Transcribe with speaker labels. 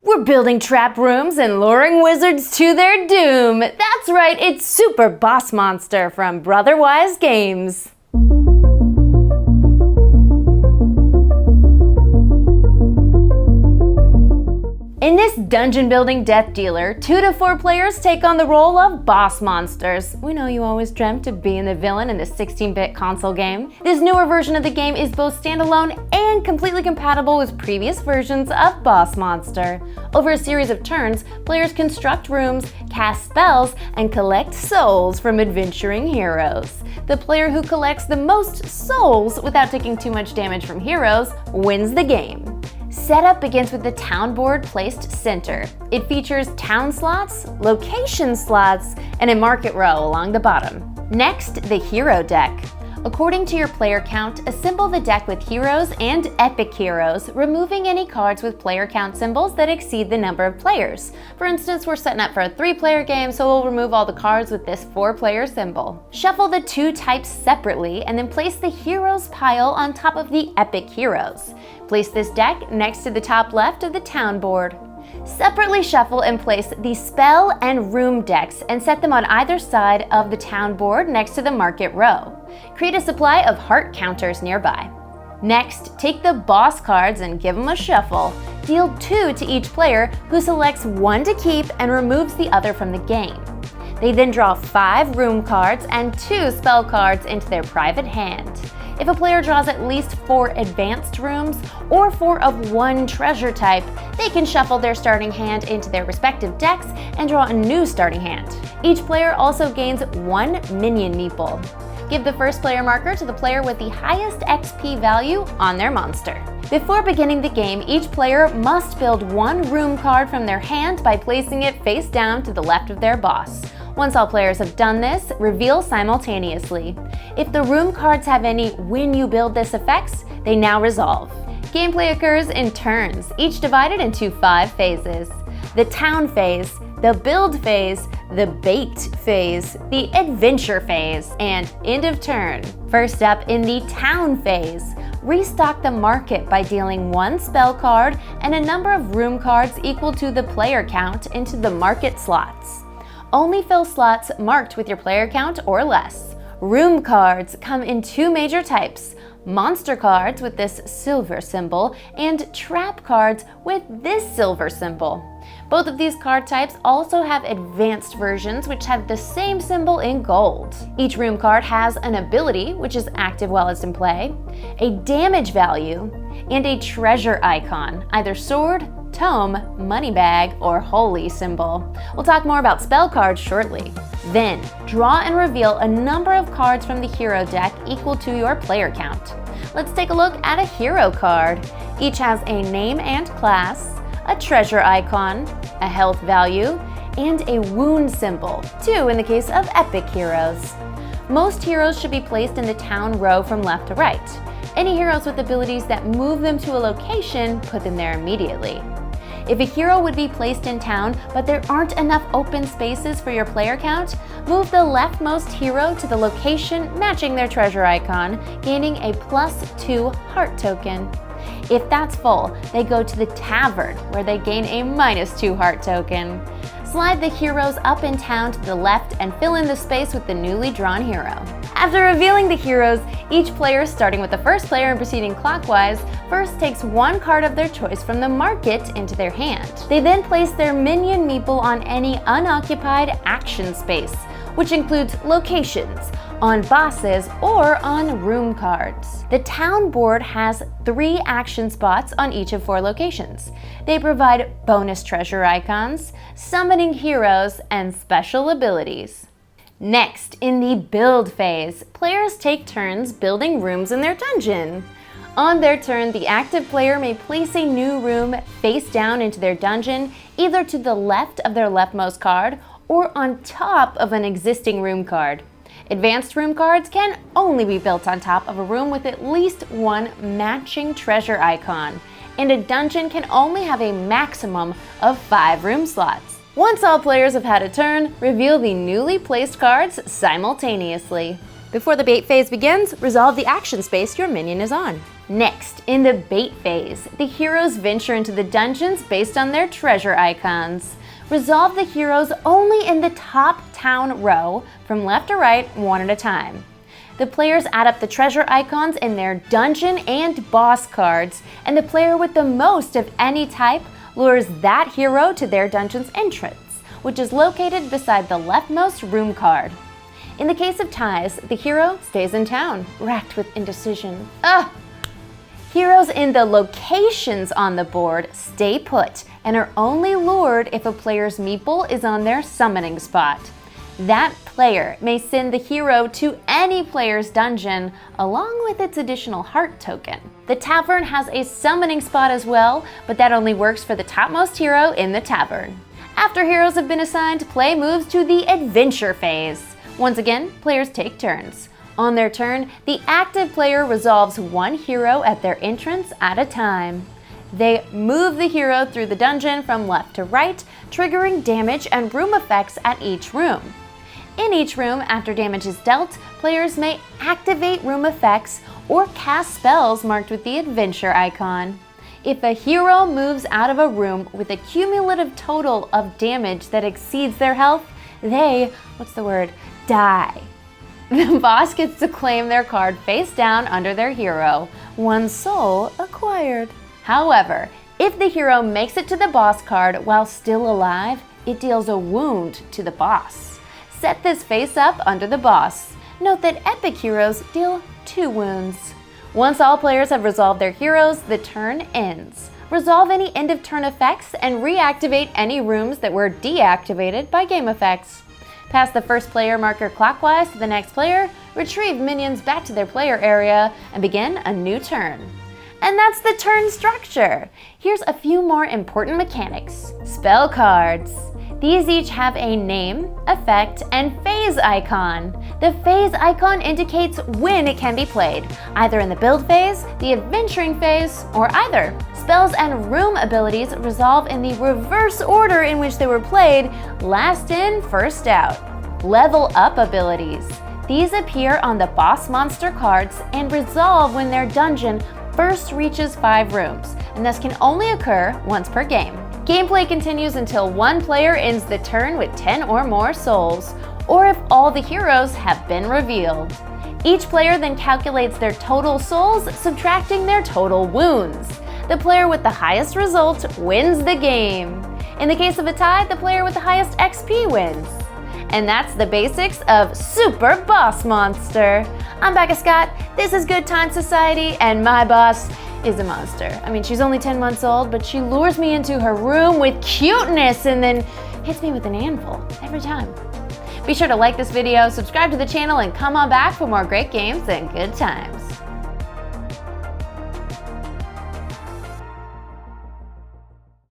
Speaker 1: We're building trap rooms and luring wizards to their doom. That's right, it's Super Boss Monster from Brotherwise Games. In this dungeon-building death dealer, 2 to 4 players take on the role of boss monsters. We know you always dreamt of being the villain in the 16-bit console game. This newer version of the game is both standalone and completely compatible with previous versions of Boss Monster. Over a series of turns, players construct rooms, cast spells, and collect souls from adventuring heroes. The player who collects the most souls without taking too much damage from heroes wins the game. Setup begins with the town board placed center. It features town slots, location slots, and a market row along the bottom. Next, the hero deck. According to your player count, assemble the deck with heroes and epic heroes, removing any cards with player count symbols that exceed the number of players. For instance, we're setting up for a 3-player game, so we'll remove all the cards with this 4-player symbol. Shuffle the 2 types separately and then place the heroes pile on top of the epic heroes. Place this deck next to the top left of the town board. Separately shuffle and place the spell and room decks and set them on either side of the town board next to the market row. Create a supply of heart counters nearby. Next, take the boss cards and give them a shuffle. Deal 2 to each player, who selects 1 to keep and removes the other from the game. They then draw 5 room cards and 2 spell cards into their private hand. If a player draws at least 4 advanced rooms or 4 of one treasure type, they can shuffle their starting hand into their respective decks and draw a new starting hand. Each player also gains 1 minion meeple. Give the first player marker to the player with the highest XP value on their monster. Before beginning the game, each player must build 1 room card from their hand by placing it face down to the left of their boss. Once all players have done this, reveal simultaneously. If the room cards have any "when you build this" effects, they now resolve. Gameplay occurs in turns, each divided into 5 phases. The town phase, the build phase, the bait phase, the adventure phase, and end of turn. First up in the town phase, restock the market by dealing 1 spell card and a number of room cards equal to the player count into the market slots. Only fill slots marked with your player count or less. Room cards come in 2 major types: monster cards with this silver symbol and trap cards with this silver symbol. Both of these card types also have advanced versions which have the same symbol in gold. Each room card has an ability, which is active while it's in play, a damage value, and a treasure icon, either sword, tome, money bag, or holy symbol. We'll talk more about spell cards shortly. Then, draw and reveal a number of cards from the hero deck equal to your player count. Let's take a look at a hero card. Each has a name and class, a treasure icon, a health value, and a wound symbol, 2 in the case of epic heroes. Most heroes should be placed in the town row from left to right. Any heroes with abilities that move them to a location, put them there immediately. If a hero would be placed in town, but there aren't enough open spaces for your player count, move the leftmost hero to the location matching their treasure icon, gaining a +2 heart token. If that's full, they go to the tavern, where they gain a -2 heart token. Slide the heroes up in town to the left and fill in the space with the newly drawn hero. After revealing the heroes, each player, starting with the first player and proceeding clockwise, first takes 1 card of their choice from the market into their hand. They then place their minion meeple on any unoccupied action space, which includes locations, on bosses, or on room cards. The town board has 3 action spots on each of 4 locations. They provide bonus treasure icons, summoning heroes, and special abilities. Next, in the build phase, players take turns building rooms in their dungeon. On their turn, the active player may place a new room face down into their dungeon, either to the left of their leftmost card or on top of an existing room card. Advanced room cards can only be built on top of a room with at least 1 matching treasure icon, and a dungeon can only have a maximum of 5 room slots. Once all players have had a turn, reveal the newly placed cards simultaneously. Before the bait phase begins, resolve the action space your minion is on. Next, in the bait phase, the heroes venture into the dungeons based on their treasure icons. Resolve the heroes only in the top town row, from left to right, one at a time. The players add up the treasure icons in their dungeon and boss cards, and the player with the most of any type lures that hero to their dungeon's entrance, which is located beside the leftmost room card. In the case of ties, the hero stays in town, racked with indecision. Heroes in the locations on the board stay put and are only lured if a player's meeple is on their summoning spot. That player may send the hero to any player's dungeon along with its additional heart token. The tavern has a summoning spot as well, but that only works for the topmost hero in the tavern. After heroes have been assigned, play moves to the adventure phase. Once again, players take turns. On their turn, the active player resolves one hero at their entrance at a time. They move the hero through the dungeon from left to right, triggering damage and room effects at each room. In each room, after damage is dealt, players may activate room effects or cast spells marked with the adventure icon. If a hero moves out of a room with a cumulative total of damage that exceeds their health, they, die. The boss gets to claim their card face down under their hero. One soul acquired. However, if the hero makes it to the boss card while still alive, it deals a wound to the boss. Set this face up under the boss. Note that epic heroes deal 2 wounds. Once all players have resolved their heroes, the turn ends. Resolve any end of turn effects and reactivate any rooms that were deactivated by game effects. Pass the first player marker clockwise to the next player, retrieve minions back to their player area, and begin a new turn. And that's the turn structure. Here's a few more important mechanics. Spell cards. These each have a name, effect, and phase icon. The phase icon indicates when it can be played, either in the build phase, the adventuring phase, or either. Spells and room abilities resolve in the reverse order in which they were played, last in, first out. Level up abilities. These appear on the boss monster cards and resolve when their dungeon first reaches 5 rooms, and thus can only occur once per game. Gameplay continues until one player ends the turn with 10 or more souls, or if all the heroes have been revealed. Each player then calculates their total souls, subtracting their total wounds. The player with the highest result wins the game. In the case of a tie, the player with the highest XP wins. And that's the basics of Super Boss Monster. I'm Becca, this is Good Time Society, and my boss is a monster. I mean, she's only 10 months old, but she lures me into her room with cuteness and then hits me with an anvil every time. Be sure to like this video, subscribe to the channel, and come on back for more great games and good times.